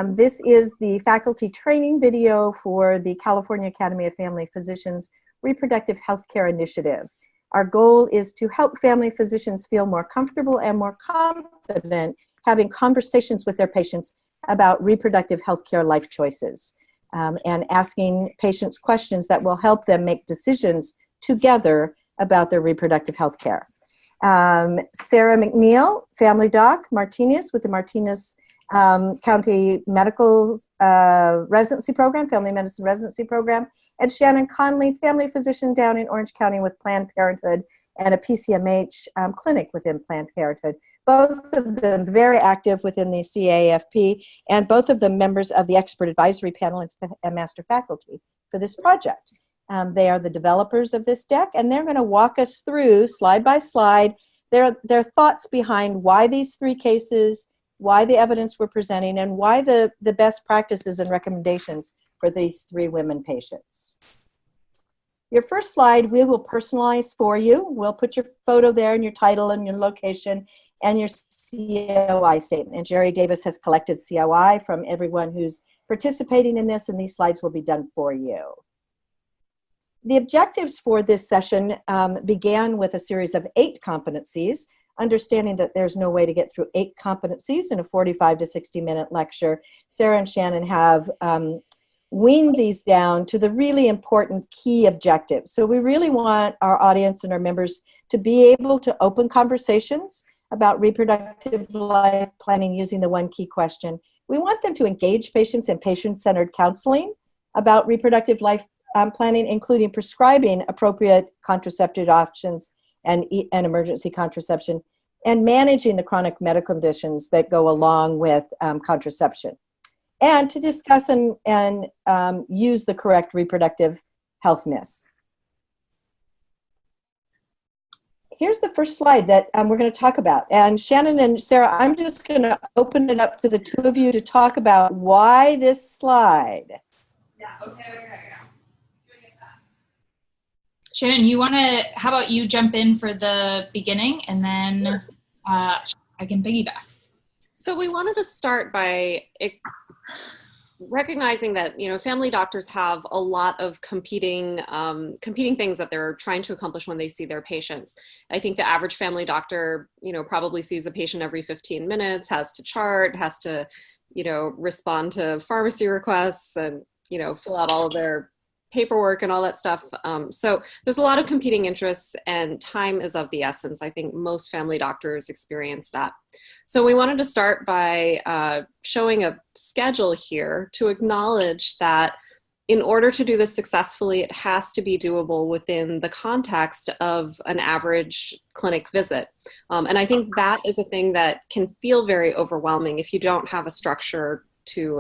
This is the faculty training video for the California Academy of Family Physicians Reproductive Healthcare Initiative. Our goal is to help family physicians feel more comfortable and more confident having conversations with their patients about reproductive healthcare life choices, and asking patients questions that will help them make decisions together about their reproductive healthcare. Sarah McNeil, family doc, Martinez, with the Martinez County Medical Residency Program, Family Medicine Residency Program, and Shannon Conley, family physician down in Orange County with Planned Parenthood and a PCMH clinic within Planned Parenthood. Both of them very active within the CAFP, and both of them members of the expert advisory panel and master faculty for this project. They are the developers of this deck, and they're going to walk us through, slide by slide, their thoughts behind why these three cases, why the evidence we're presenting, and why the best practices and recommendations for these three women patients. Your first slide we will personalize for you. We'll put your photo there and your title and your location and your COI statement. And Jerry Davis has collected COI from everyone who's participating in this, and these slides will be done for you. The objectives for this session began with a series of 8 competencies, understanding that there's no way to get through 8 competencies in a 45 to 60-minute lecture. Sarah and Shannon have weaned these down to the really important key objectives. So we really want our audience and our members to be able to open conversations about reproductive life planning using the one key question. We want them to engage patients in patient-centered counseling about reproductive life planning, including prescribing appropriate contraceptive options and emergency contraception, and managing the chronic medical conditions that go along with contraception, and to discuss and use the correct reproductive health myths. Here's the first slide that we're going to talk about. And Shannon and Sarah, I'm just going to open it up to the two of you to talk about why this slide. Yeah, okay. Shannon, how about you jump in for the beginning, and then I can piggyback. So we wanted to start by recognizing that, family doctors have a lot of competing things that they're trying to accomplish when they see their patients. I think the average family doctor, probably sees a patient every 15 minutes, has to chart, has to, respond to pharmacy requests and, fill out all of their paperwork and all that stuff. So there's a lot of competing interests, and time is of the essence. I think most family doctors experience that. So we wanted to start by showing a schedule here to acknowledge that in order to do this successfully, it has to be doable within the context of an average clinic visit. And I think that is a thing that can feel very overwhelming if you don't have a structure to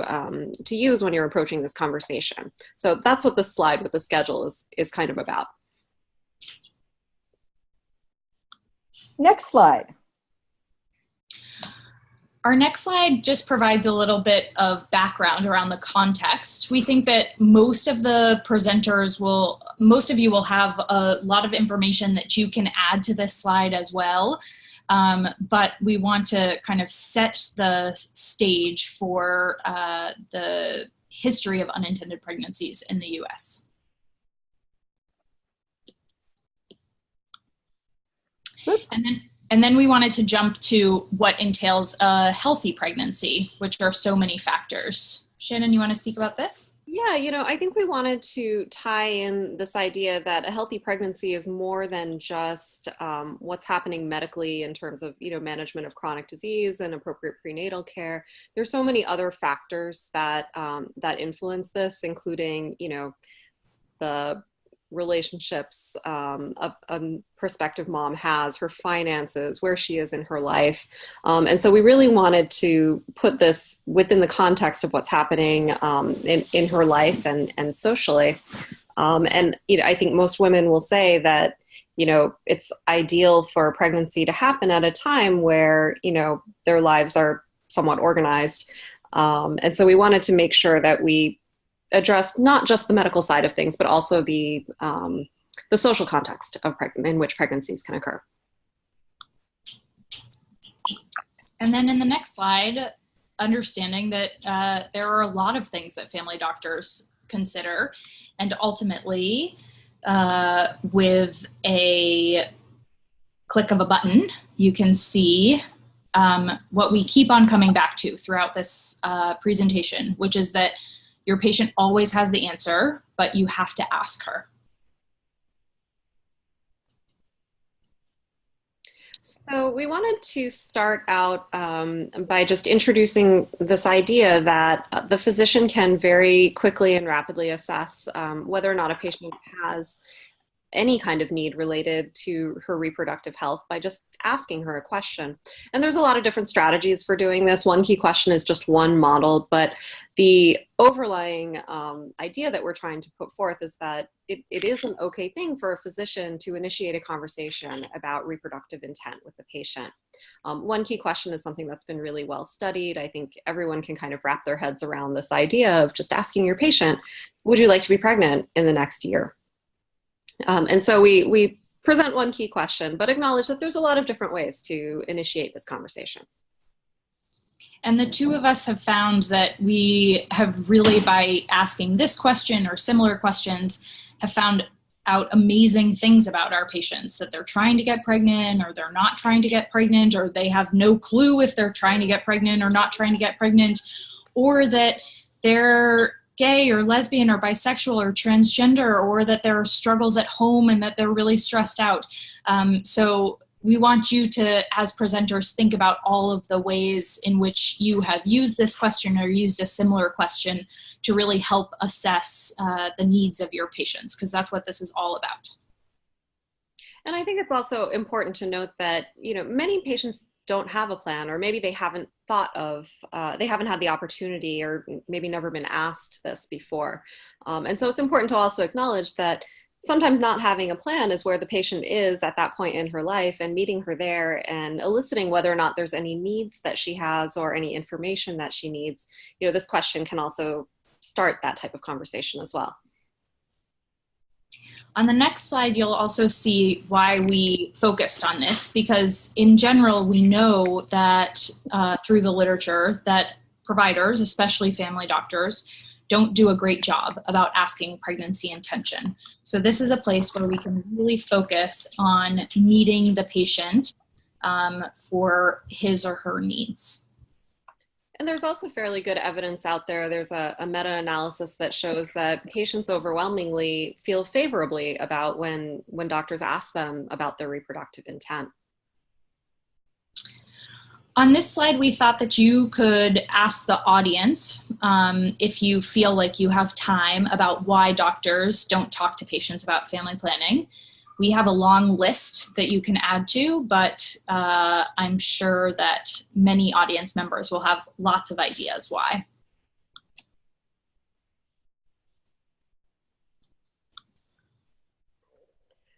use when you're approaching this conversation. So that's what the slide with the schedule is kind of about. Next slide. Our next slide just provides a little bit of background around the context. We think that most of you will have a lot of information that you can add to this slide as well. But we want to kind of set the stage for the history of unintended pregnancies in the US. Oops. And then we wanted to jump to what entails a healthy pregnancy, which are so many factors. Shannon, you want to speak about this? Yeah, I think we wanted to tie in this idea that a healthy pregnancy is more than just what's happening medically in terms of, management of chronic disease and appropriate prenatal care. There's so many other factors that influence this, including, the relationships a prospective mom has, her finances, where she is in her life. And so we really wanted to put this within the context of what's happening in her life and socially. And I think most women will say that, it's ideal for a pregnancy to happen at a time where, their lives are somewhat organized. And so we wanted to make sure that we addressed not just the medical side of things, but also the social context of in which pregnancies can occur. And then in the next slide, understanding that there are a lot of things that family doctors consider, and ultimately, with a click of a button, you can see what we keep on coming back to throughout this presentation, which is that your patient always has the answer, but you have to ask her. So we wanted to start out by just introducing this idea that the physician can very quickly and rapidly assess whether or not a patient has any kind of need related to her reproductive health by just asking her a question. And there's a lot of different strategies for doing this. One key question is just one model, but the overlying idea that we're trying to put forth is that it is an okay thing for a physician to initiate a conversation about reproductive intent with the patient. One key question is something that's been really well studied. I think everyone can kind of wrap their heads around this idea of just asking your patient, would you like to be pregnant in the next year? And so we present one key question, but acknowledge that there's a lot of different ways to initiate this conversation. And the two of us have found that we have really, by asking this question or similar questions, have found out amazing things about our patients, that they're trying to get pregnant or they're not trying to get pregnant, or they have no clue if they're trying to get pregnant or not trying to get pregnant, or that they're gay or lesbian or bisexual or transgender, or that there are struggles at home and that they're really stressed out. So we want you to, as presenters, think about all of the ways in which you have used this question or used a similar question to really help assess the needs of your patients, because that's what this is all about. And I think it's also important to note that, many patients don't have a plan, or maybe they haven't thought of, they haven't had the opportunity, or maybe never been asked this before. And so it's important to also acknowledge that sometimes not having a plan is where the patient is at that point in her life, and meeting her there and eliciting whether or not there's any needs that she has or any information that she needs. This question can also start that type of conversation as well. On the next slide, you'll also see why we focused on this, because in general, we know that through the literature that providers, especially family doctors, don't do a great job about asking pregnancy intention. So this is a place where we can really focus on meeting the patient for his or her needs. And there's also fairly good evidence out there. There's a meta-analysis that shows that patients overwhelmingly feel favorably about when doctors ask them about their reproductive intent. On this slide, we thought that you could ask the audience, if you feel like you have time, about why doctors don't talk to patients about family planning. We have a long list that you can add to, but I'm sure that many audience members will have lots of ideas why.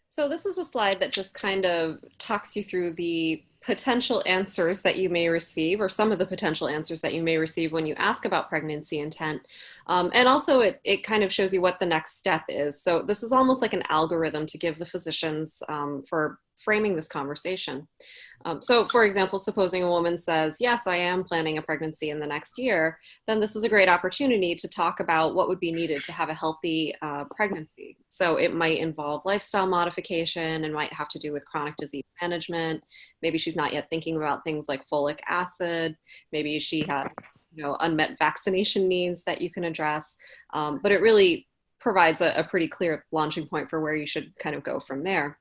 So this is a slide that just kind of talks you through the potential answers that you may receive, or some of the potential answers that you may receive when you ask about pregnancy intent. And also it kind of shows you what the next step is. So this is almost like an algorithm to give the physicians for framing this conversation. So for example, supposing a woman says, yes, I am planning a pregnancy in the next year, then this is a great opportunity to talk about what would be needed to have a healthy pregnancy. So it might involve lifestyle modification, and might have to do with chronic disease management. Maybe she's not yet thinking about things like folic acid. Maybe she has unmet vaccination needs that you can address. But it really provides a pretty clear launching point for where you should kind of go from there.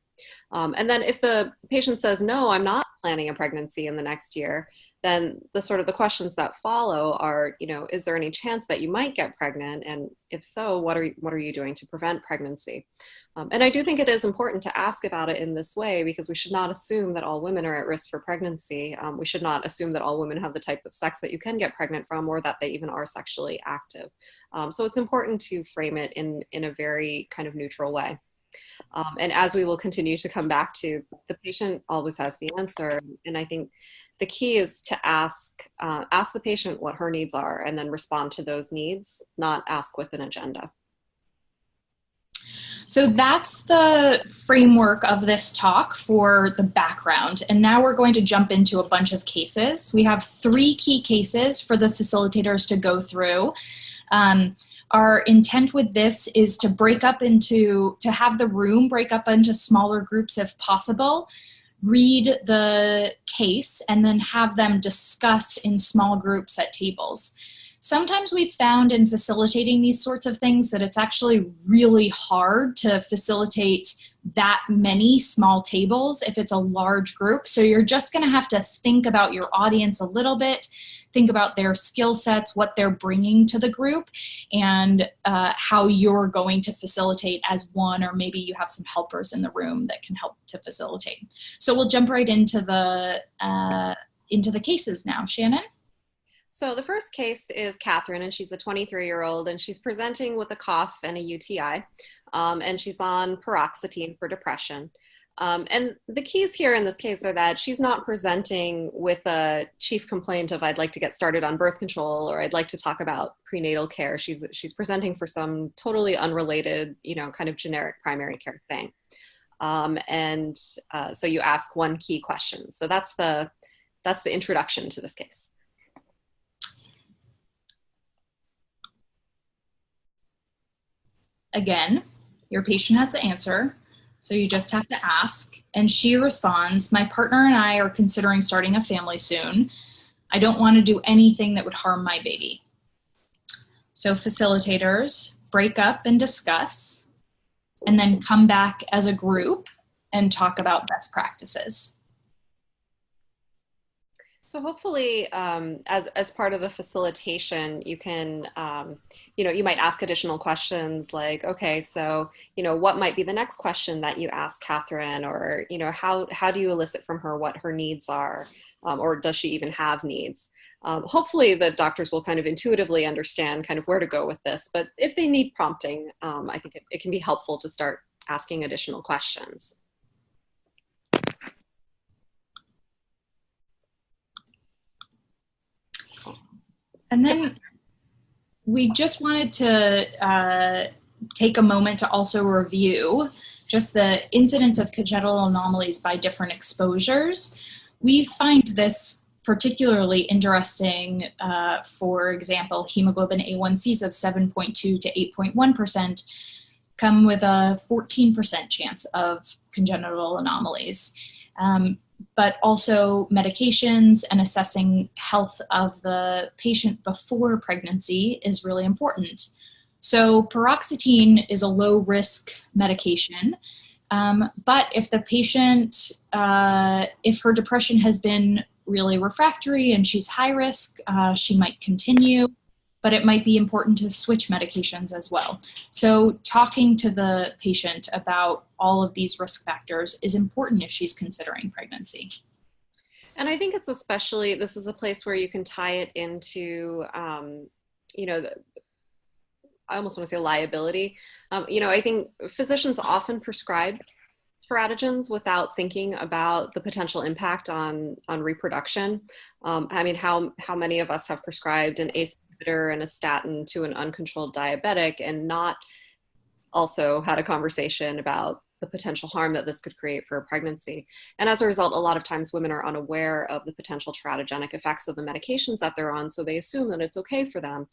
And then if the patient says, no, I'm not planning a pregnancy in the next year, then the questions that follow are, is there any chance that you might get pregnant? And if so, what are you doing to prevent pregnancy? And I do think it is important to ask about it in this way, because we should not assume that all women are at risk for pregnancy. We should not assume that all women have the type of sex that you can get pregnant from, or that they even are sexually active. So it's important to frame it in a very kind of neutral way. And as we will continue to come back to, the patient always has the answer. And I think the key is to ask the patient what her needs are, and then respond to those needs, not ask with an agenda. So that's the framework of this talk for the background. And now we're going to jump into a bunch of cases. We have 3 key cases for the facilitators to go through. Our intent with this is to have the room break up into smaller groups if possible, read the case, and then have them discuss in small groups at tables. Sometimes we've found in facilitating these sorts of things that it's actually really hard to facilitate that many small tables if it's a large group. So you're just going to have to think about your audience a little bit, think about their skill sets, what they're bringing to the group, and how you're going to facilitate as one, or maybe you have some helpers in the room that can help to facilitate. So we'll jump right into the cases now. Shannon? So the first case is Catherine, and she's a 23-year-old, and she's presenting with a cough and a UTI, and she's on paroxetine for depression. And the keys here in this case are that she's not presenting with a chief complaint of I'd like to get started on birth control, or I'd like to talk about prenatal care. She's presenting for some totally unrelated, kind of generic primary care thing. So you ask one key question. So that's the introduction to this case. Again, your patient has the answer, so you just have to ask. And she responds, "My partner and I are considering starting a family soon. I don't want to do anything that would harm my baby." So facilitators break up and discuss, and then come back as a group and talk about best practices. So hopefully, as part of the facilitation, you can, you might ask additional questions like, okay, so, what might be the next question that you ask Catherine, or, how do you elicit from her what her needs are, or does she even have needs? Hopefully the doctors will kind of intuitively understand kind of where to go with this, but if they need prompting, I think it can be helpful to start asking additional questions. And then we just wanted to take a moment to also review just the incidence of congenital anomalies by different exposures. We find this particularly interesting, for example, hemoglobin A1Cs of 7.2 to 8.1% come with a 14% chance of congenital anomalies. But also medications and assessing health of the patient before pregnancy is really important. So paroxetine is a low risk medication, but if the patient, if her depression has been really refractory and she's high risk, she might continue, but it might be important to switch medications as well. So talking to the patient about all of these risk factors is important if she's considering pregnancy. And I think it's especially, this is a place where you can tie it into, I almost want to say liability. I think physicians often prescribe teratogens without thinking about the potential impact on reproduction. How many of us have prescribed an ACE inhibitor and a statin to an uncontrolled diabetic and not also had a conversation about the potential harm that this could create for a pregnancy. And as a result, a lot of times women are unaware of the potential teratogenic effects of the medications that they're on, so they assume that it's okay for them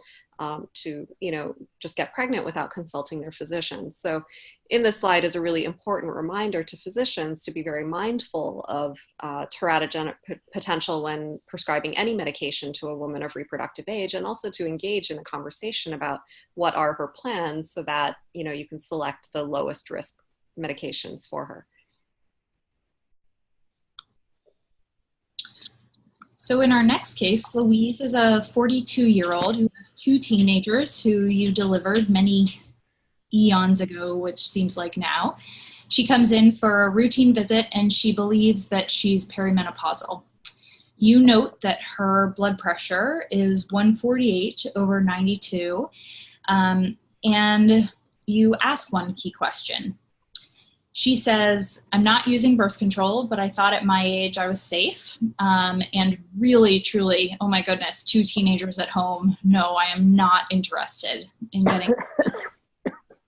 to, just get pregnant without consulting their physician. So in this slide is a really important reminder to physicians to be very mindful of teratogenic potential when prescribing any medication to a woman of reproductive age, and also to engage in a conversation about what are her plans so that, you can select the lowest risk medications for her. So in our next case, Louise is a 42-year-old who has 2 teenagers who you delivered many eons ago, which seems like now. She comes in for a routine visit and she believes that she's perimenopausal. You note that her blood pressure is 148/92, and you ask one key question. She says, "I'm not using birth control, but I thought at my age I was safe." And really, truly, oh my goodness, 2 teenagers at home. No, I am not interested in getting.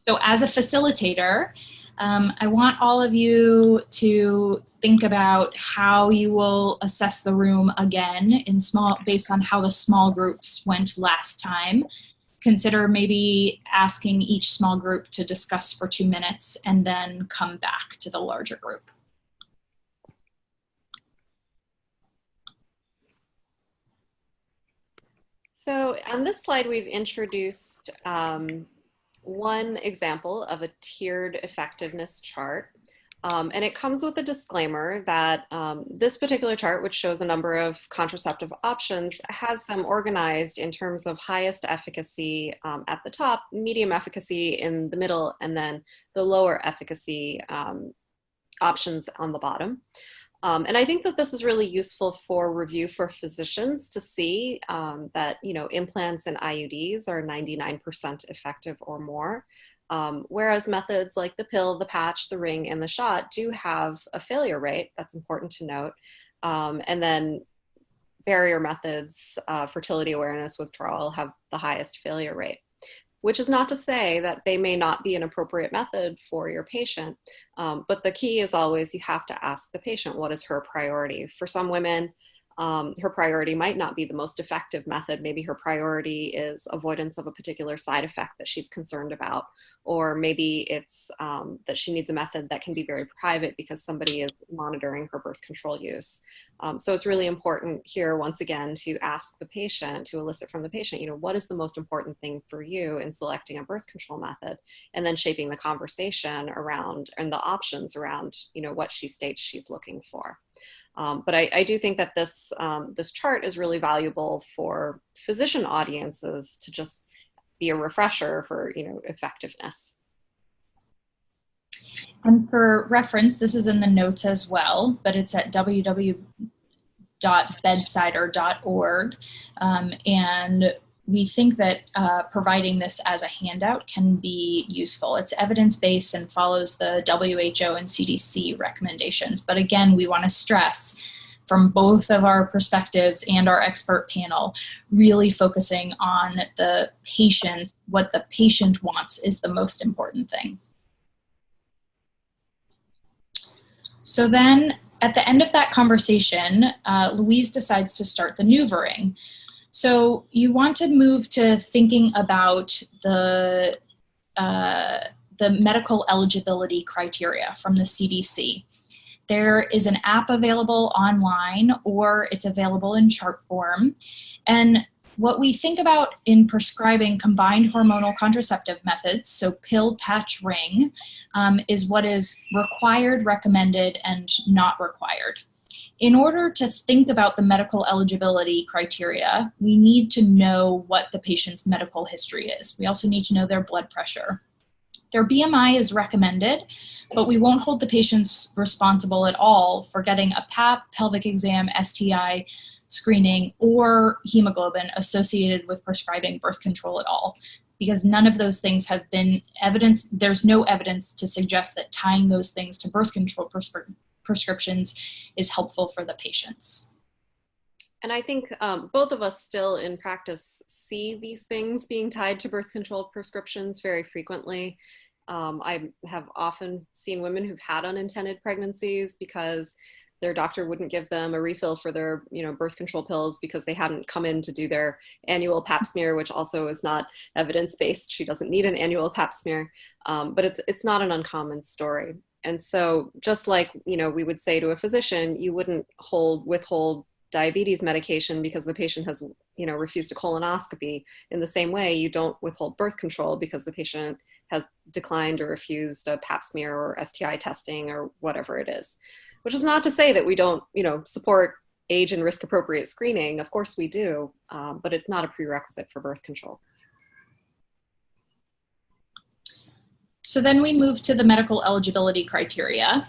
So as a facilitator, I want all of you to think about how you will assess the room again based on how the small groups went last time. Consider maybe asking each small group to discuss for 2 minutes and then come back to the larger group. So on this slide, we've introduced one example of a tiered effectiveness chart. And it comes with a disclaimer that this particular chart, which shows a number of contraceptive options, has them organized in terms of highest efficacy at the top, medium efficacy in the middle, and then the lower efficacy options on the bottom. And I think that this is really useful for review for physicians to see that, implants and IUDs are 99% effective or more. Whereas methods like the pill, the patch, the ring, and the shot do have a failure rate. That's important to note. And then barrier methods, fertility awareness, withdrawal have the highest failure rate, which is not to say that they may not be an appropriate method for your patient. But the key is always you have to ask the patient, what is her priority? For some women, her priority might not be the most effective method. Maybe her priority is avoidance of a particular side effect that she's concerned about. Or maybe it's that she needs a method that can be very private because somebody is monitoring her birth control use. So it's really important here, once again, to ask the patient, to elicit from the patient, what is the most important thing for you in selecting a birth control method? And then shaping the conversation around and the options around, what she states she's looking for. But I do think that this chart is really valuable for physician audiences to just be a refresher for, effectiveness. And for reference, this is in the notes as well, but it's at www.bedsider.org. And we think that providing this as a handout can be useful. It's evidence-based and follows the WHO and CDC recommendations. But again, we want to stress from both of our perspectives and our expert panel, really focusing on the patient. What the patient wants is the most important thing. So then at the end of that conversation, Louise decides to start the maneuvering. So you want to move to thinking about the medical eligibility criteria from the CDC. There is an app available online, or it's available in chart form. And what we think about in prescribing combined hormonal contraceptive methods, so pill, patch, ring, is what is required, recommended, and not required. In order to think about the medical eligibility criteria, we need to know what the patient's medical history is. We also need to know their blood pressure. Their BMI is recommended, but we won't hold the patients responsible at all for getting a PAP, pelvic exam, STI screening, or hemoglobin associated with prescribing birth control at all, because none of those things have been evidence. There's no evidence to suggest that tying those things to birth control prescriptions is helpful for the patients. And I think both of us still in practice see these things being tied to birth control prescriptions very frequently. I have often seen women who've had unintended pregnancies because their doctor wouldn't give them a refill for their birth control pills because they hadn't come in to do their annual pap smear, which also is not evidence-based. She doesn't need an annual pap smear, but it's not an uncommon story. And so just like, we would say to a physician, you wouldn't withhold diabetes medication because the patient has, refused a colonoscopy. In the same way, you don't withhold birth control because the patient has declined or refused a pap smear or STI testing or whatever it is. Which is not to say that we don't, support age and risk appropriate screening. Of course we do, but it's not a prerequisite for birth control. So then we move to the medical eligibility criteria.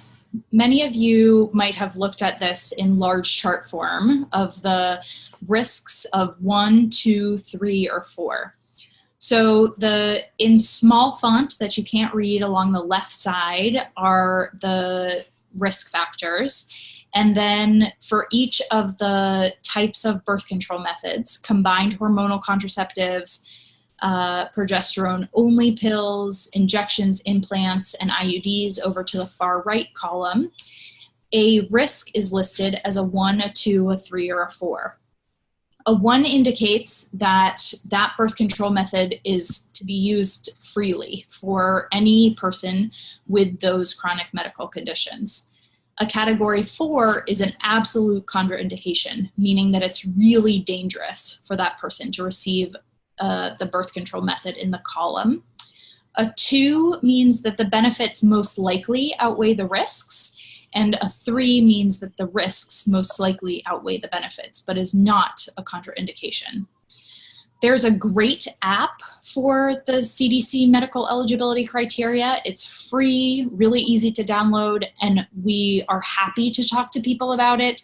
Many of you might have looked at this in large chart form of the risks of 1, 2, 3, or 4. So in small font that you can't read along the left side are the risk factors. And then for each of the types of birth control methods, combined hormonal contraceptives, progesterone-only pills, injections, implants, and IUDs over to the far right column, a risk is listed as a 1, a 2, a 3, or a 4. A 1 indicates that that birth control method is to be used freely for any person with those chronic medical conditions. A category 4 is an absolute contraindication, meaning that it's really dangerous for that person to receive the birth control method in the column. A 2 means that the benefits most likely outweigh the risks, and a 3 means that the risks most likely outweigh the benefits, but is not a contraindication. There's a great app for the CDC medical eligibility criteria. It's free, really easy to download, and we are happy to talk to people about it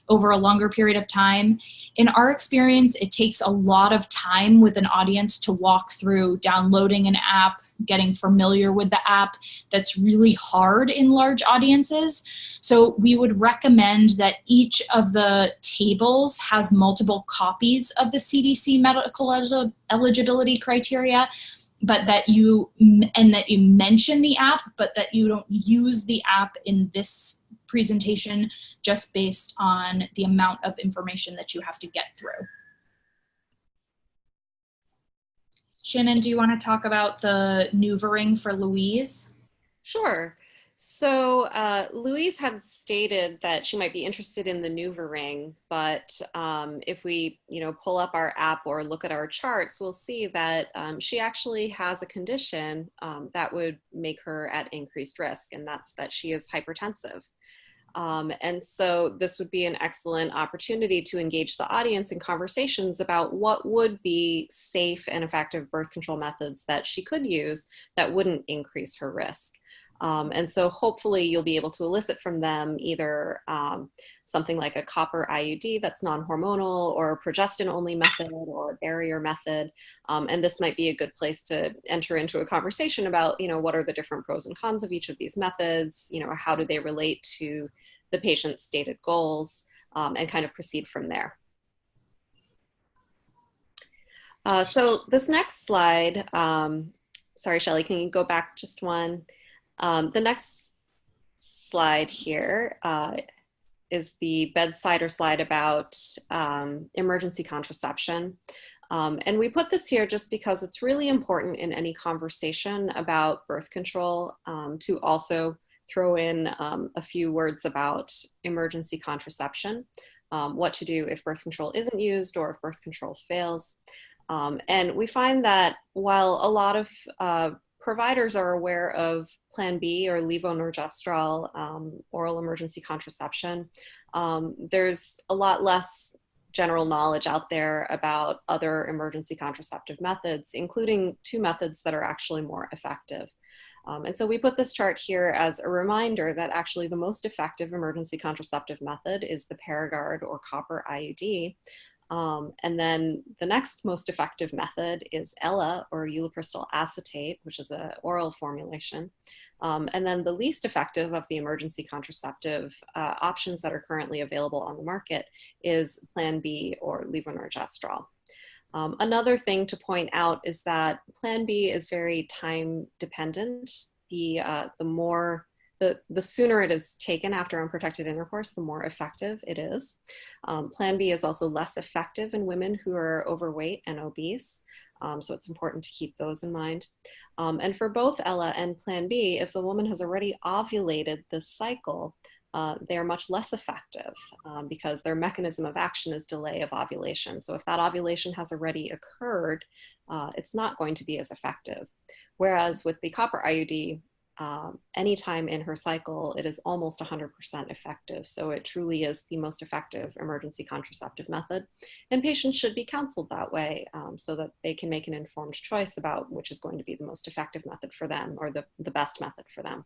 over a longer period of time. In our experience, it takes a lot of time with an audience to walk through downloading an app, getting familiar with the app. That's really hard in large audiences. So we would recommend that each of the tables has multiple copies of the CDC medical eligibility criteria, but that you mention the app, but that you don't use the app in this presentation just based on the amount of information that you have to get through. Shannon, do you want to talk about the maneuvering for Louise? Sure. So Louise had stated that she might be interested in the maneuvering, but if we, pull up our app or look at our charts, we'll see that she actually has a condition that would make her at increased risk, and that's that she is hypertensive. And so this would be an excellent opportunity to engage the audience in conversations about what would be safe and effective birth control methods that she could use that wouldn't increase her risk. And so hopefully you'll be able to elicit from them either something like a copper IUD that's non-hormonal, or a progestin-only method, or a barrier method. And this might be a good place to enter into a conversation about, what are the different pros and cons of each of these methods, how do they relate to the patient's stated goals, and kind of proceed from there. So this next slide, sorry, Shelley, can you go back just one? The next slide here is the bedsider slide about emergency contraception. And we put this here just because it's really important in any conversation about birth control to also throw in a few words about emergency contraception, what to do if birth control isn't used or if birth control fails. And we find that while a lot of providers are aware of Plan B or Levonorgestrel oral emergency contraception, there's a lot less general knowledge out there about other emergency contraceptive methods, including 2 methods that are actually more effective. And so we put this chart here as a reminder that actually the most effective emergency contraceptive method is the Paragard or copper IUD. And then the next most effective method is ELA, or ulipristal acetate, which is an oral formulation. And then the least effective of the emergency contraceptive options that are currently available on the market is Plan B or Levonorgestrel. Another thing to point out is that Plan B is very time dependent. The sooner it is taken after unprotected intercourse, the more effective it is. Plan B is also less effective in women who are overweight and obese. So it's important to keep those in mind. And for both ELA and Plan B, if the woman has already ovulated this cycle, they are much less effective because their mechanism of action is delay of ovulation. So if that ovulation has already occurred, it's not going to be as effective. Whereas with the copper IUD, anytime in her cycle, it is almost 100% effective. So it truly is the most effective emergency contraceptive method. And patients should be counseled that way so that they can make an informed choice about which is going to be the most effective method for them, or the best method for them.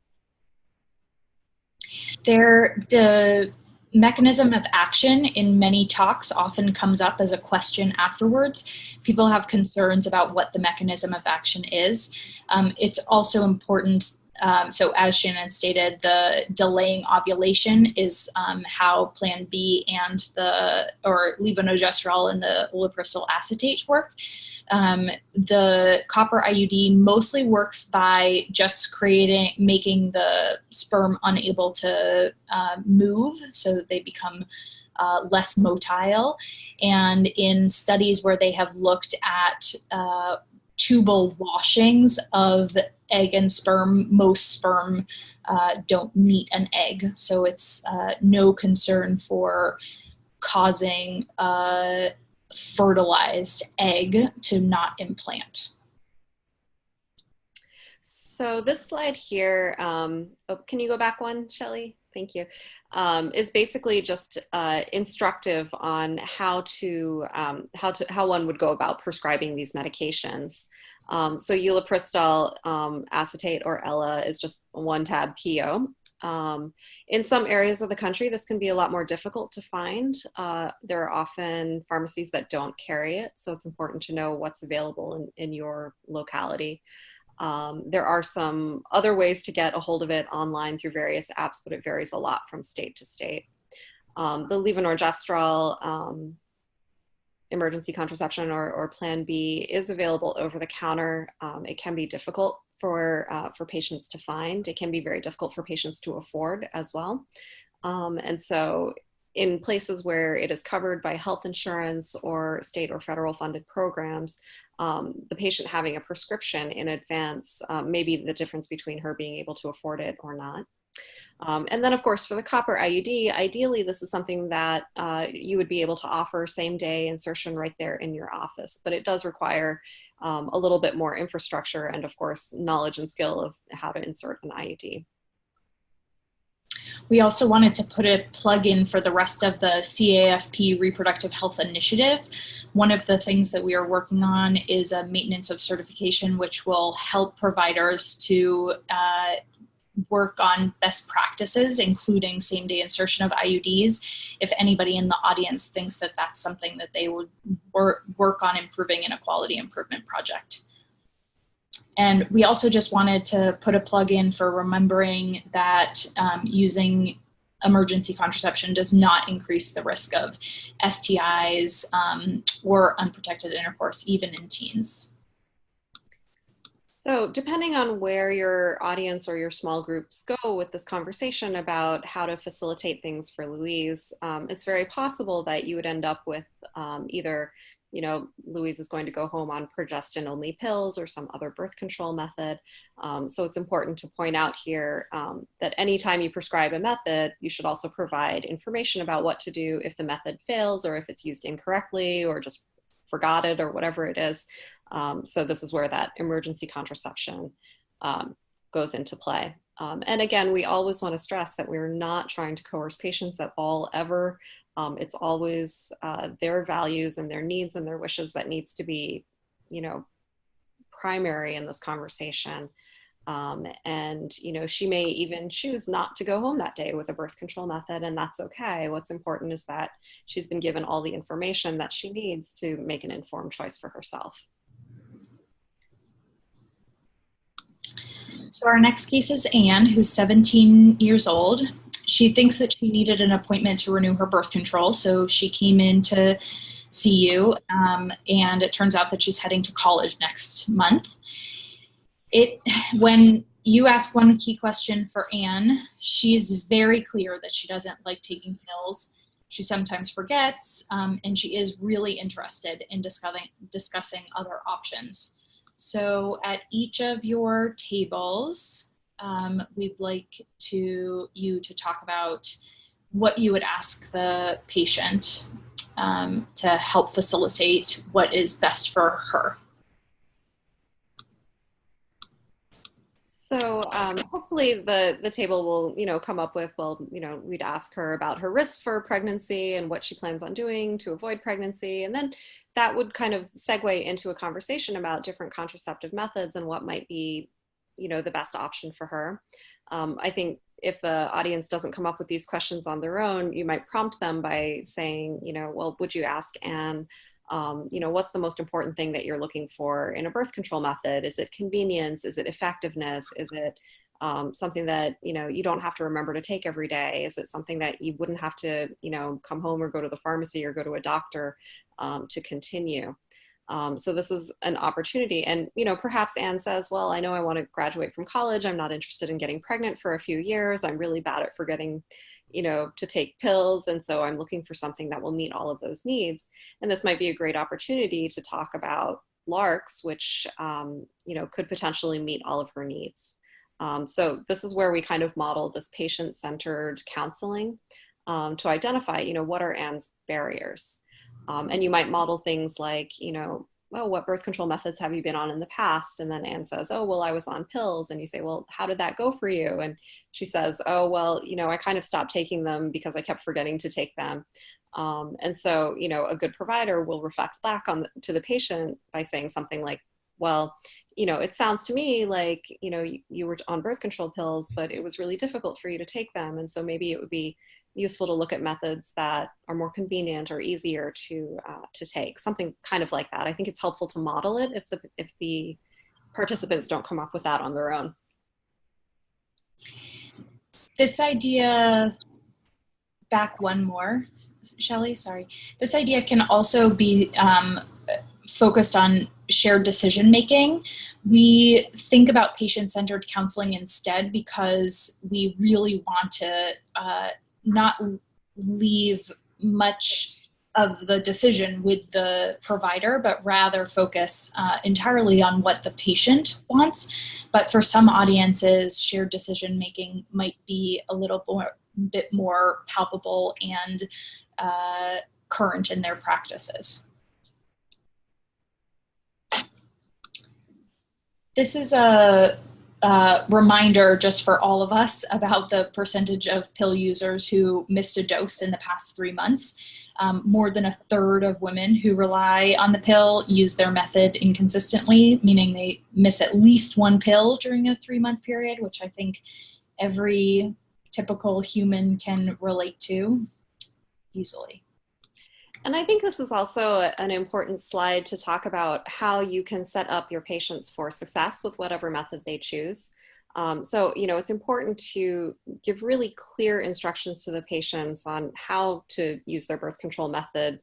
The mechanism of action in many talks often comes up as a question afterwards. People have concerns about what the mechanism of action is. It's also important So as Shannon stated, the delaying ovulation is how Plan B and or levonorgestrel and the ulipristal acetate work. The copper IUD mostly works by just making the sperm unable to move so that they become less motile. And in studies where they have looked at tubal washings of egg and sperm, most sperm don't meet an egg. So it's no concern for causing a fertilized egg to not implant. So this slide here, oh, can you go back one, Shelley? Thank you. Is basically just instructive on how one would go about prescribing these medications. So ulipristal acetate, or ELA, is just a one-tab PO. In some areas of the country, this can be a lot more difficult to find. There are often pharmacies that don't carry it, so it's important to know what's available in your locality. There are some other ways to get a hold of it online through various apps, but it varies a lot from state to state. The levonorgestrel emergency contraception, or Plan B, is available over the counter. It can be difficult for patients to find. It can be very difficult for patients to afford as well. And so in places where it is covered by health insurance or state or federal funded programs, the patient having a prescription in advance may be the difference between her being able to afford it or not. And then, of course, for the copper IUD, ideally, this is something that you would be able to offer same-day insertion right there in your office. But it does require a little bit more infrastructure and, of course, knowledge and skill of how to insert an IUD. We also wanted to put a plug in for the rest of the CAFP Reproductive Health Initiative. One of the things that we are working on is a maintenance of certification, which will help providers to work on best practices, including same-day insertion of IUDs. If anybody in the audience thinks that that's something that they would work on improving in a quality improvement project. And we also just wanted to put a plug in for remembering that using emergency contraception does not increase the risk of STIs or unprotected intercourse, even in teens. So depending on where your audience or your small groups go with this conversation about how to facilitate things for Louise, it's very possible that you would end up with either, Louise is going to go home on progestin-only pills or some other birth control method. So it's important to point out here that anytime you prescribe a method, you should also provide information about what to do if the method fails, or if it's used incorrectly, or just forgot it, or whatever it is. So this is where that emergency contraception goes into play. And again, we always want to stress that we're not trying to coerce patients at all, ever. It's always their values and their needs and their wishes that needs to be, primary in this conversation. And, she may even choose not to go home that day with a birth control method, and that's okay. What's important is that she's been given all the information that she needs to make an informed choice for herself. So our next case is Anne, who's 17 years old. She thinks that she needed an appointment to renew her birth control, so she came in to see you, and it turns out that she's heading to college next month. When you ask one key question for Anne, she's very clear that she doesn't like taking pills. She sometimes forgets, and she is really interested in discussing other options. So at each of your tables, we'd like you to talk about what you would ask the patient to help facilitate what is best for her. So hopefully the table will, come up with, we'd ask her about her risks for pregnancy and what she plans on doing to avoid pregnancy. And then that would kind of segue into a conversation about different contraceptive methods and what might be, the best option for her. I think if the audience doesn't come up with these questions on their own, you might prompt them by saying, well, would you ask Anne, what's the most important thing that you're looking for in a birth control method? Is it convenience? Is it effectiveness? Is it something that, you don't have to remember to take every day? Is it something that you wouldn't have to, come home or go to the pharmacy or go to a doctor to continue? So this is an opportunity. And, perhaps Anne says, well, I know I want to graduate from college. I'm not interested in getting pregnant for a few years. I'm really bad at forgetting, to take pills. And so I'm looking for something that will meet all of those needs. And this might be a great opportunity to talk about LARCs, which, could potentially meet all of her needs. So this is where we kind of model this patient-centered counseling to identify, what are Anne's barriers? And you might model things like, oh, what birth control methods have you been on in the past? And then Anne says, oh, well, I was on pills. And you say, well, how did that go for you? And she says, oh, well, I kind of stopped taking them because I kept forgetting to take them. And so, a good provider will reflect back to the patient by saying something like, well, it sounds to me like, you were on birth control pills, but it was really difficult for you to take them. And so maybe it would be useful to look at methods that are more convenient or easier to take, something kind of like that. I think it's helpful to model it if the participants don't come up with that on their own. This idea, back one more, Shelley, sorry. This idea can also be focused on shared decision making. We think about patient-centered counseling instead because we really want to not leave much of the decision with the provider, but rather focus entirely on what the patient wants. But for some audiences, shared decision making might be a bit more palpable and current in their practices. This is a reminder just for all of us about the percentage of pill users who missed a dose in the past 3 months. More than a third of women who rely on the pill use their method inconsistently, meaning they miss at least one pill during a 3-month period, which I think every typical human can relate to easily. And I think this is also an important slide to talk about how you can set up your patients for success with whatever method they choose. So, it's important to give really clear instructions to the patients on how to use their birth control method,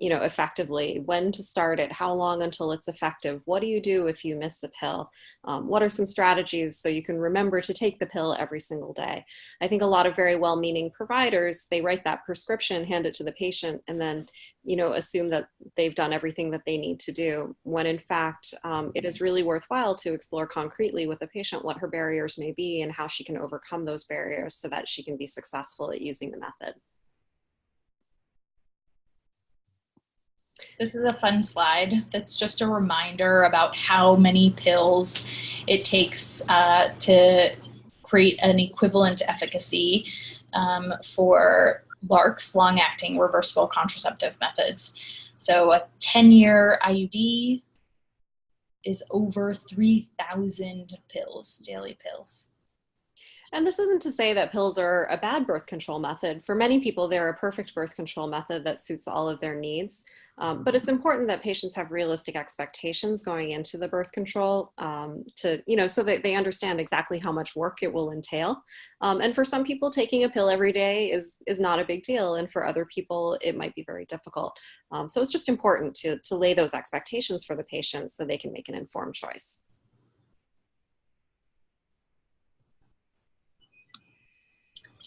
effectively, when to start it, how long until it's effective, what do you do if you miss a pill, what are some strategies so you can remember to take the pill every single day. I think a lot of very well-meaning providers, they write that prescription, hand it to the patient, and then, assume that they've done everything that they need to do, when in fact, it is really worthwhile to explore concretely with the patient what her barriers may be and how she can overcome those barriers so that she can be successful at using the method. This is a fun slide that's just a reminder about how many pills it takes to create an equivalent efficacy for LARCs, long-acting reversible contraceptive methods. So a 10-year IUD is over 3,000 pills, daily pills. And this isn't to say that pills are a bad birth control method. For many people, they're a perfect birth control method that suits all of their needs. But it's important that patients have realistic expectations going into the birth control so that they understand exactly how much work it will entail. And for some people, taking a pill every day is not a big deal. And for other people, it might be very difficult. So it's just important to lay those expectations for the patient so they can make an informed choice.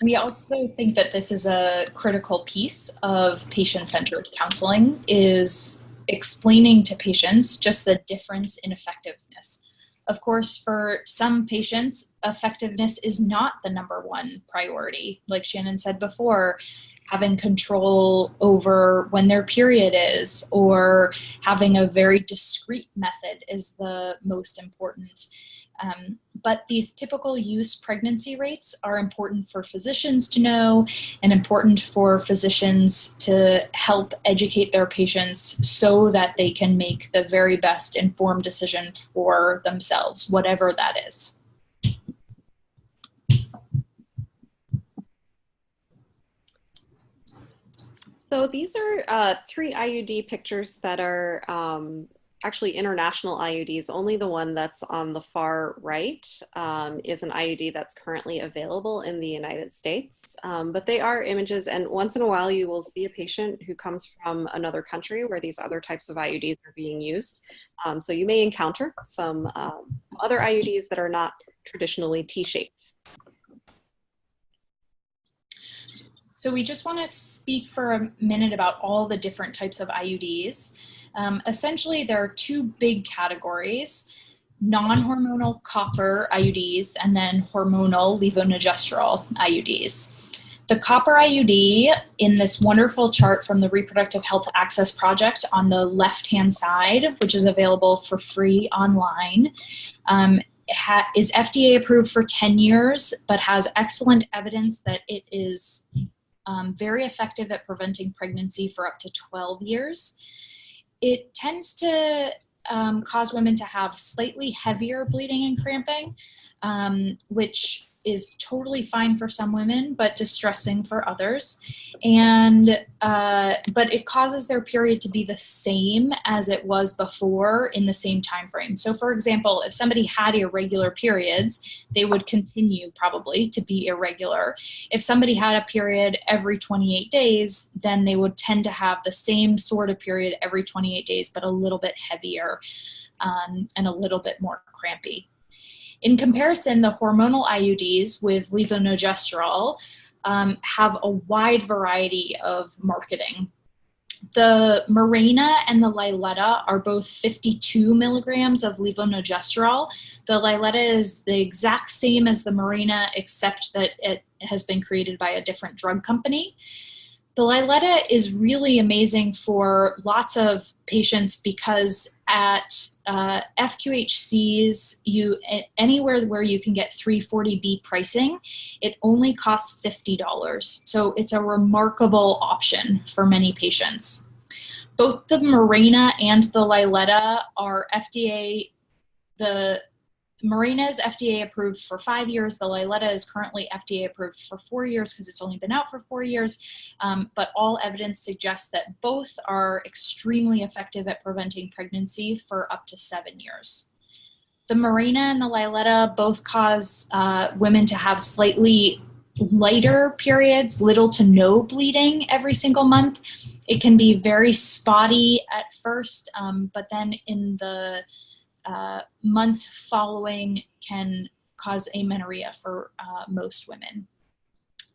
We also think that this is a critical piece of patient-centered counseling, is explaining to patients just the difference in effectiveness. Of course, for some patients, effectiveness is not the #1 priority. Like Shannon said before, having control over when their period is, or having a very discrete method is the most important. But these typical use pregnancy rates are important for physicians to know, and important for physicians to help educate their patients so that they can make the very best informed decision for themselves, whatever that is. So these are 3 IUD pictures that are actually international IUDs. Only the one that's on the far right is an IUD that's currently available in the United States. But they are images, and once in a while you will see a patient who comes from another country where these other types of IUDs are being used. So you may encounter some other IUDs that are not traditionally T-shaped. So we just want to speak for a minute about all the different types of IUDs. Essentially, there are two big categories: non-hormonal copper IUDs and then hormonal levonorgestrel IUDs. The copper IUD, in this wonderful chart from the Reproductive Health Access Project on the left-hand side, which is available for free online, is FDA approved for 10 years, but has excellent evidence that it is very effective at preventing pregnancy for up to 12 years. It tends to cause women to have slightly heavier bleeding and cramping, which is totally fine for some women, but distressing for others. And but it causes their period to be the same as it was before in the same time frame. So for example, if somebody had irregular periods, they would continue probably to be irregular. If somebody had a period every 28 days, then they would tend to have the same sort of period every 28 days, but a little bit heavier and a little bit more crampy. In comparison, the hormonal IUDs with levonorgestrel have a wide variety of marketing. The Mirena and the Liletta are both 52 milligrams of levonorgestrel. The Liletta is the exact same as the Mirena, except that it has been created by a different drug company. The Liletta is really amazing for lots of patients because at FQHCs, anywhere where you can get 340B pricing, it only costs $50. So it's a remarkable option for many patients. Both the Mirena and the Liletta are the Mirena is FDA approved for 5 years. The Liletta is currently FDA approved for 4 years because it's only been out for 4 years. But all evidence suggests that both are extremely effective at preventing pregnancy for up to 7 years. The Mirena and the Liletta both cause women to have slightly lighter periods, little to no bleeding every single month. It can be very spotty at first, but then in the months following can cause amenorrhea for most women.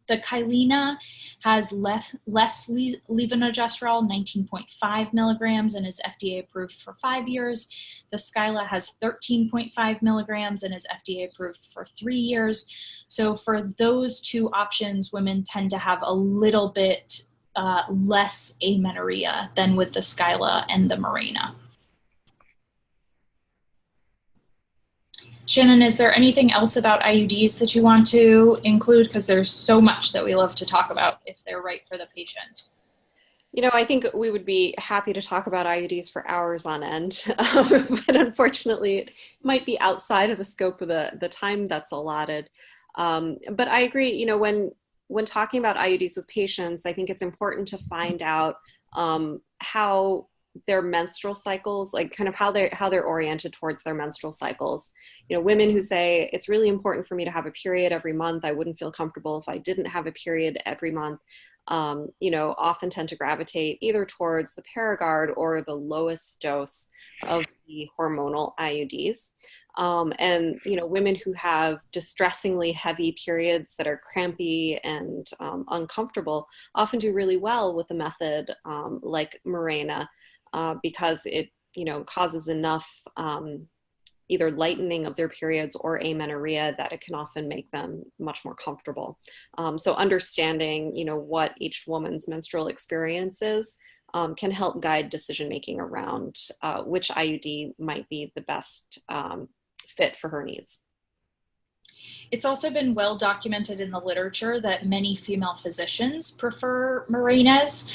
The Kylena has less levonorgestrel, 19.5 milligrams, and is FDA approved for 5 years. The Skyla has 13.5 milligrams and is FDA approved for 3 years. So for those two options, women tend to have a little bit less amenorrhea than with the Skyla and the Mirena. Shannon, is there anything else about IUDs that you want to include? Because there's so much that we love to talk about if they're right for the patient. You know, I think we would be happy to talk about IUDs for hours on end, but unfortunately it might be outside of the scope of the time that's allotted. But I agree, you know, when talking about IUDs with patients, I think it's important to find out how their menstrual cycles, like kind of how they're oriented towards their menstrual cycles. You know, women who say it's really important for me to have a period every month. I wouldn't feel comfortable if I didn't have a period every month. You know, often tend to gravitate either towards the Paragard or the lowest dose of the hormonal IUDs. And, you know, women who have distressingly heavy periods that are crampy and uncomfortable often do really well with a method like Mirena. Because it, you know, causes enough either lightening of their periods or amenorrhea that it can often make them much more comfortable. So understanding, you know, what each woman's menstrual experience is can help guide decision-making around which IUD might be the best fit for her needs. It's also been well documented in the literature that many female physicians prefer Mirenas.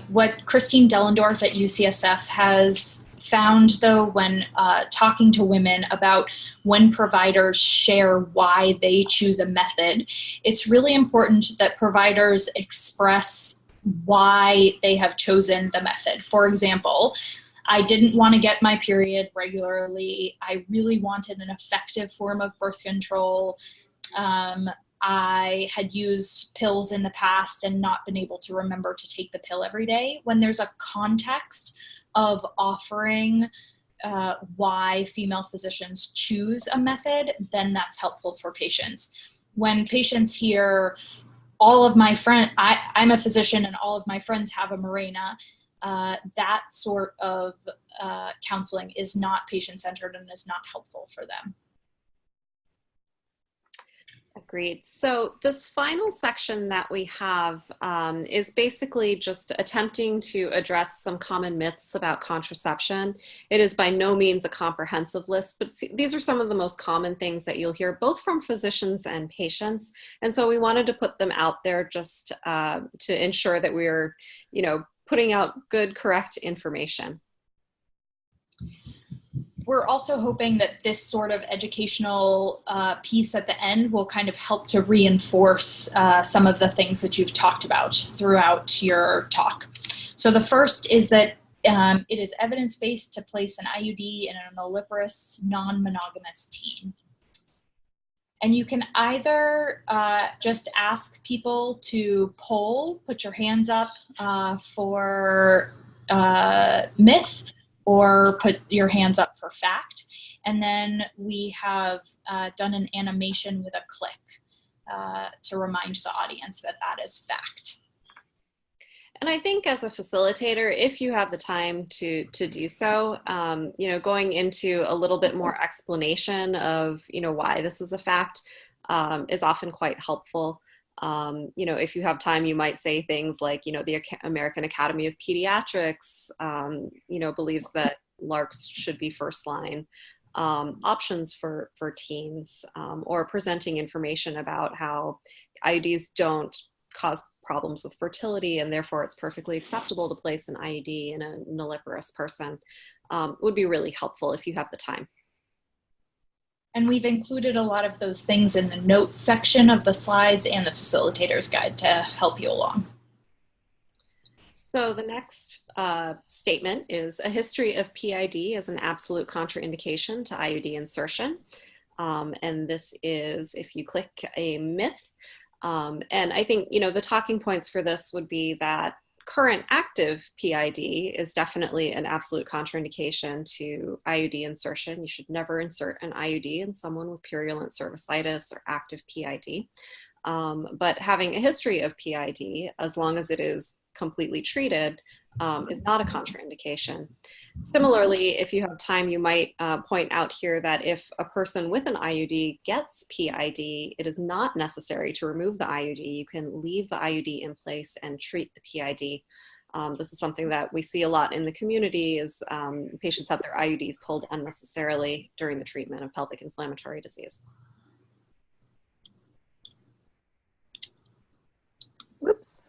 What Christine Dellendorf at UCSF has found, though, when talking to women about when providers share why they choose a method, it's really important that providers express why they have chosen the method. For example, I didn't want to get my period regularly. I really wanted an effective form of birth control. I had used pills in the past and not been able to remember to take the pill every day. When there's a context of offering why female physicians choose a method, then that's helpful for patients. When patients hear, all of my friends, I'm a physician and all of my friends have a Mirena, that sort of counseling is not patient-centered and is not helpful for them. Agreed. So this final section that we have is basically just attempting to address some common myths about contraception. It is by no means a comprehensive list, but these are some of the most common things that you'll hear both from physicians and patients. And so we wanted to put them out there just to ensure that we're, putting out good, correct information. We're also hoping that this sort of educational piece at the end will kind of help to reinforce some of the things that you've talked about throughout your talk. So the first is that it is evidence-based to place an IUD in a nulliparous, non-monogamous teen. And you can either just ask people to poll, put your hands up for myth, or put your hands up for fact. And then we have done an animation with a click to remind the audience that that is fact. And I think as a facilitator, if you have the time to do so, going into a little bit more explanation of, why this is a fact is often quite helpful. If you have time, you might say things like, the American Academy of Pediatrics, believes that LARCs should be first line options for teens, or presenting information about how IUDs don't cause problems with fertility and therefore it's perfectly acceptable to place an IUD in a nulliparous person, would be really helpful if you have the time. And we've included a lot of those things in the notes section of the slides and the facilitator's guide to help you along. So the next statement is a history of PID as an absolute contraindication to IUD insertion. And this is if you click a myth. And I think, the talking points for this would be that current active PID is definitely an absolute contraindication to IUD insertion. You should never insert an IUD in someone with purulent cervicitis or active PID. But having a history of PID, as long as it is completely treated, is not a contraindication. Similarly, if you have time, you might point out here that if a person with an IUD gets PID, it is not necessary to remove the IUD. You can leave the IUD in place and treat the PID. This is something that we see a lot in the community is patients have their IUDs pulled unnecessarily during the treatment of pelvic inflammatory disease. Whoops.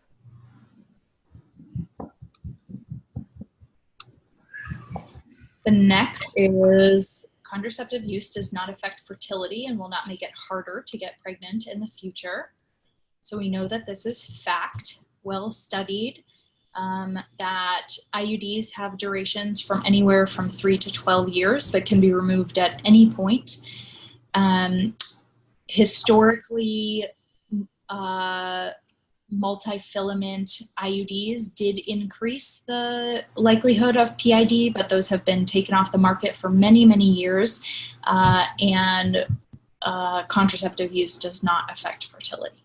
The next is contraceptive use does not affect fertility and will not make it harder to get pregnant in the future. So we know that this is fact, well studied, that IUDs have durations from anywhere from 3 to 12 years, but can be removed at any point. Historically, multi-filament IUDs did increase the likelihood of PID, but those have been taken off the market for many, many years, and contraceptive use does not affect fertility.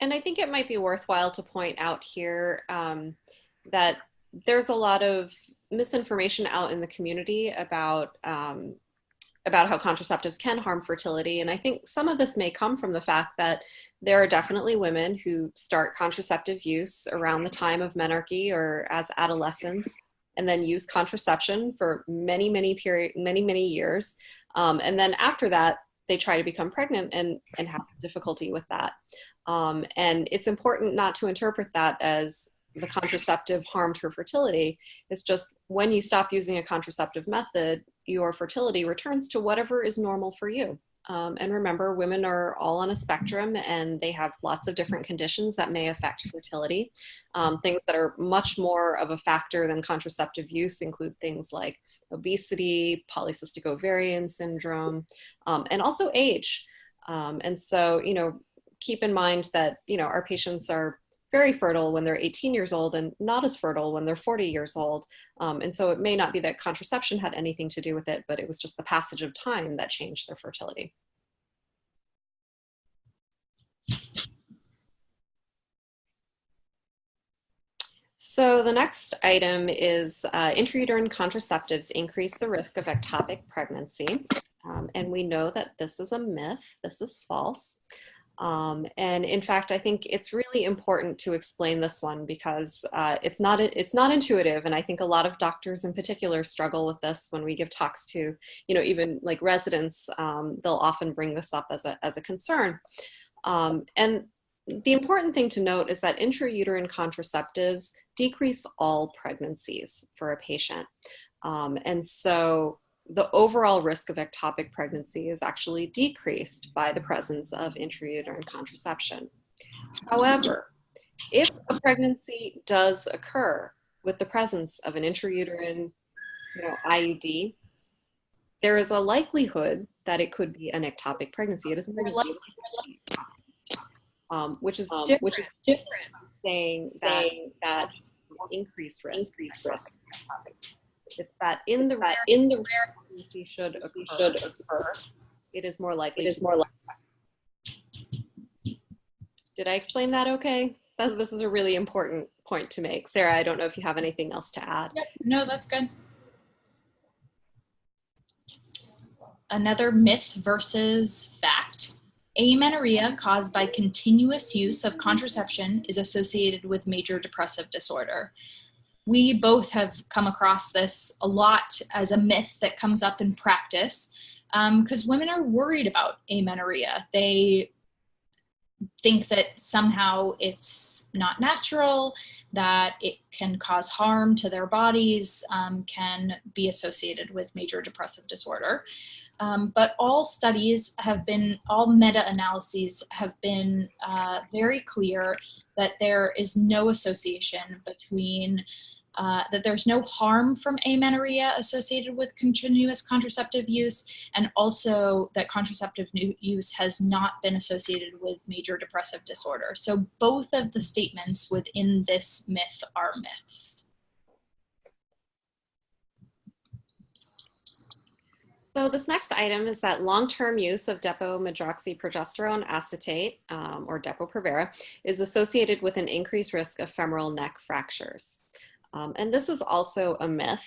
And I think it might be worthwhile to point out here that there's a lot of misinformation out in the community about how contraceptives can harm fertility. And I think some of this may come from the fact that there are definitely women who start contraceptive use around the time of menarche or as adolescents, and then use contraception for many, many years. And then after that, they try to become pregnant and have difficulty with that. And it's important not to interpret that as the contraceptive harmed her fertility. It's just when you stop using a contraceptive method, your fertility returns to whatever is normal for you. And remember, women are all on a spectrum and they have lots of different conditions that may affect fertility. Things that are much more of a factor than contraceptive use include things like obesity, polycystic ovarian syndrome, and also age. And so, keep in mind that, our patients are very fertile when they're 18 years old and not as fertile when they're 40 years old. And so it may not be that contraception had anything to do with it, but it was just the passage of time that changed their fertility. So the next item is intrauterine contraceptives increase the risk of ectopic pregnancy. And we know that this is a myth, this is false. And in fact, I think it's really important to explain this one because it's not intuitive. And I think a lot of doctors in particular struggle with this when we give talks to, even like residents, they'll often bring this up as a concern. And the important thing to note is that intrauterine contraceptives decrease all pregnancies for a patient. And so the overall risk of ectopic pregnancy is actually decreased by the presence of intrauterine contraception. However, if a pregnancy does occur with the presence of an intrauterine IUD, there is a likelihood that it could be an ectopic pregnancy. It is more likely, which is different from saying that increased risk. It's that in the rare pregnancy should occur, it is more likely. Did I explain that okay? This is a really important point to make. Sarah, I don't know if you have anything else to add. Yep. No, that's good. Another myth versus fact. Amenorrhea caused by continuous use of contraception is associated with major depressive disorder. We both have come across this a lot as a myth that comes up in practice because women are worried about amenorrhea. They think that somehow it's not natural, that it can cause harm to their bodies, can be associated with major depressive disorder. But all meta-analyses have been very clear that there is no association between that there's no harm from amenorrhea associated with continuous contraceptive use, and also that contraceptive use has not been associated with major depressive disorder. So both of the statements within this myth are myths. So this next item is that long-term use of depomedroxyprogesterone acetate, or Depo-Provera, is associated with an increased risk of femoral neck fractures. And this is also a myth.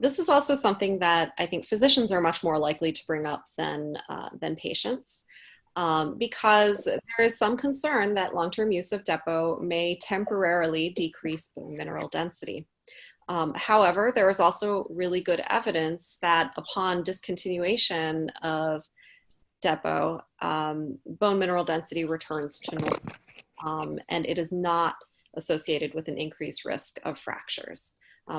This is also something that I think physicians are much more likely to bring up than patients, because there is some concern that long-term use of Depo may temporarily decrease bone mineral density. However, there is also really good evidence that upon discontinuation of Depo, bone mineral density returns to normal, and it is not associated with an increased risk of fractures.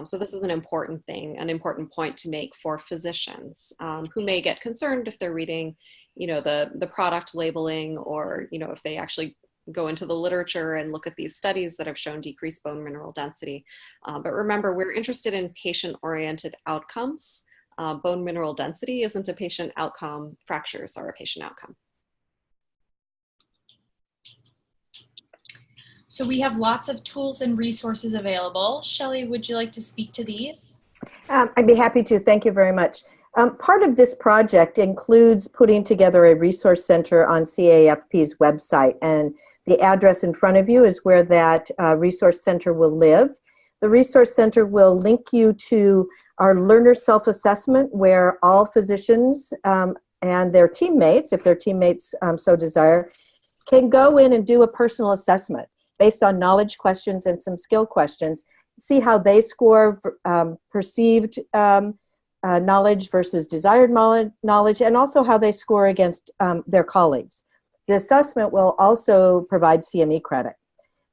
So this is an important thing, an important point to make for physicians who may get concerned if they're reading, the product labeling, or, if they actually go into the literature and look at these studies that have shown decreased bone mineral density. But remember, we're interested in patient-oriented outcomes. Bone mineral density isn't a patient outcome. Fractures are a patient outcome. So we have lots of tools and resources available. Shelley, would you like to speak to these? I'd be happy to. Thank you very much. Part of this project includes putting together a resource center on CAFP's website, and the address in front of you is where that resource center will live. The resource center will link you to our learner self-assessment, where all physicians and their teammates, if their teammates so desire, can go in and do a personal assessment based on knowledge questions and some skill questions, see how they score perceived knowledge versus desired knowledge, and also how they score against their colleagues. The assessment will also provide CME credit.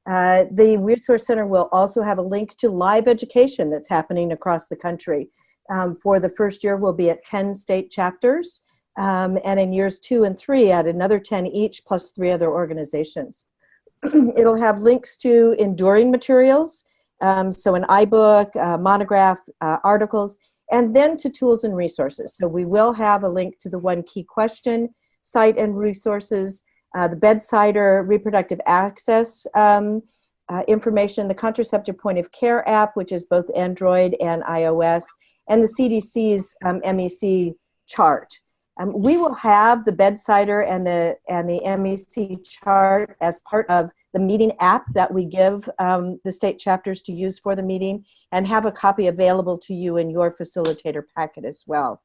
The Resource Center will also have a link to live education that's happening across the country. For the first year, we'll be at 10 state chapters. and in years 2 and 3 at another 10 each, plus 3 other organizations. It'll have links to enduring materials, so an iBook, monograph, articles, and then to tools and resources. So we will have a link to the One Key Question site and resources, the Bedsider reproductive access information, the Contraceptive Point of Care app, which is both Android and iOS, and the CDC's MEC chart. We will have the Bedsider and the MEC chart as part of the meeting app that we give the state chapters to use for the meeting, and have a copy available to you in your facilitator packet as well.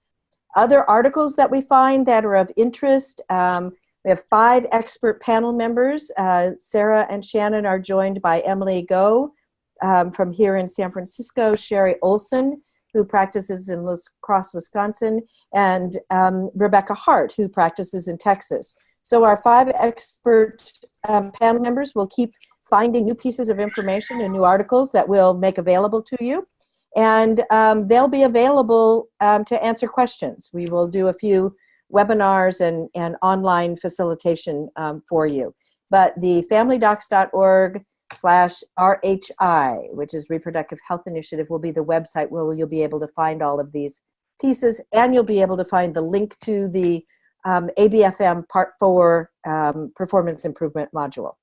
Other articles that we find that are of interest, we have 5 expert panel members. Sarah and Shannon are joined by Emily Go from here in San Francisco, Sherry Olson, who practices in La Crosse, Wisconsin, and Rebecca Hart, who practices in Texas. So our 5 expert panel members will keep finding new pieces of information and new articles that we'll make available to you. And they'll be available to answer questions. We will do a few webinars and online facilitation for you. But the familydocs.org/RHI, which is Reproductive Health Initiative, will be the website where you'll be able to find all of these pieces, and you'll be able to find the link to the ABFM Part 4 Performance Improvement Module.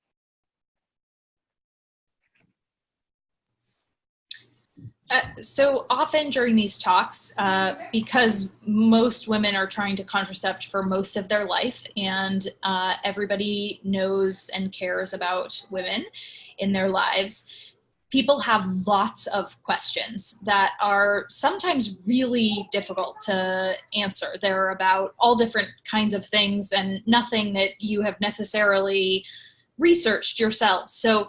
So often during these talks, because most women are trying to contracept for most of their life, and everybody knows and cares about women in their lives, people have lots of questions that are sometimes really difficult to answer. They're about all different kinds of things and nothing that you have necessarily researched yourself. So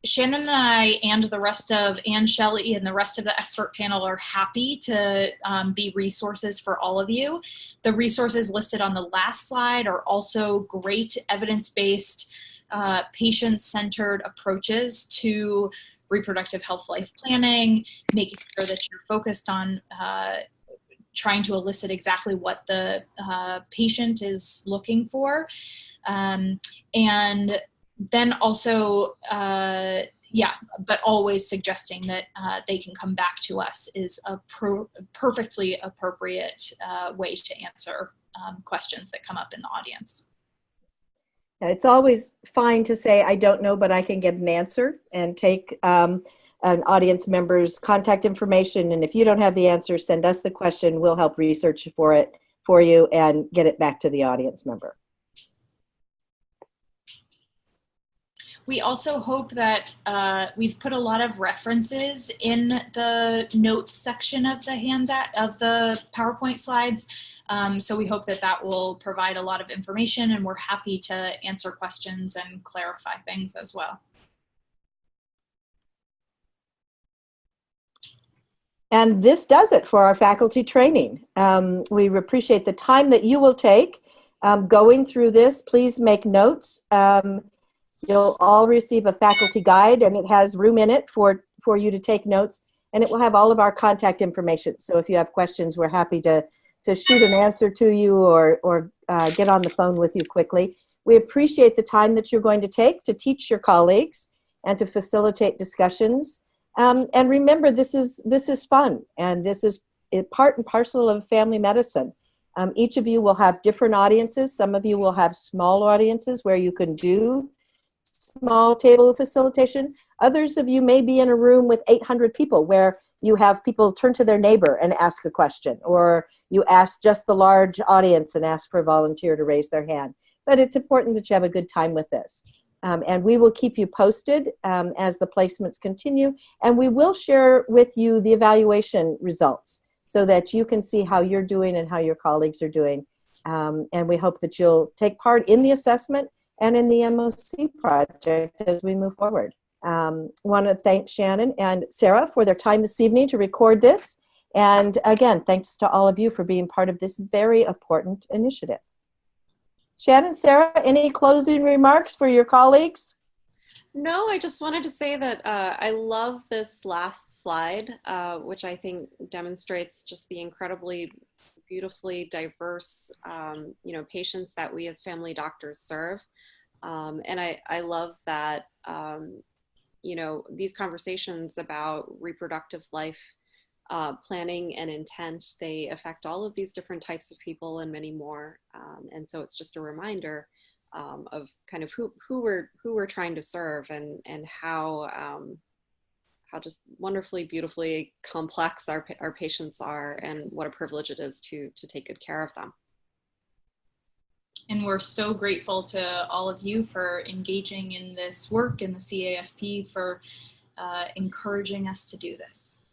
Shannon and I and the rest of Anne Shelley and the rest of the expert panel are happy to be resources for all of you. The resources listed on the last slide are also great evidence-based, patient-centered approaches to reproductive health life planning, making sure that you're focused on trying to elicit exactly what the patient is looking for. And then also, but always suggesting that they can come back to us is a perfectly appropriate way to answer questions that come up in the audience. It's always fine to say, I don't know, but I can get an answer, and take an audience member's contact information. And if you don't have the answer, send us the question. We'll help research for you and get it back to the audience member. We also hope that we've put a lot of references in the notes section of the PowerPoint slides. So we hope that that will provide a lot of information, and we're happy to answer questions and clarify things as well. And this does it for our faculty training. We appreciate the time that you will take going through this. Please make notes. You'll all receive a faculty guide, and it has room in it for you to take notes, and it will have all of our contact information. So if you have questions, we're happy to shoot an answer to you or get on the phone with you quickly. We appreciate the time that you're going to take to teach your colleagues and to facilitate discussions. And remember, this is fun, and this is part and parcel of family medicine. Each of you will have different audiences. Some of you will have small audiences where you can do small table facilitation. Others of you may be in a room with 800 people where you have people turn to their neighbor and ask a question, or you ask just the large audience and ask for a volunteer to raise their hand. But it's important that you have a good time with this. And we will keep you posted as the placements continue, and we will share with you the evaluation results so that you can see how you're doing and how your colleagues are doing. And we hope that you'll take part in the assessment and in the MOC project as we move forward. Want to thank Shannon and Sarah for their time this evening to record this. And again, thanks to all of you for being part of this very important initiative. Shannon, Sarah, any closing remarks for your colleagues? No, I just wanted to say that I love this last slide, which I think demonstrates just the incredibly beautifully diverse, patients that we as family doctors serve. And I love that, these conversations about reproductive life planning and intent, they affect all of these different types of people and many more. And so it's just a reminder of kind of who we're trying to serve, and how just wonderfully, beautifully complex our patients are, and what a privilege it is to take good care of them. And we're so grateful to all of you for engaging in this work, and the CAFP for encouraging us to do this.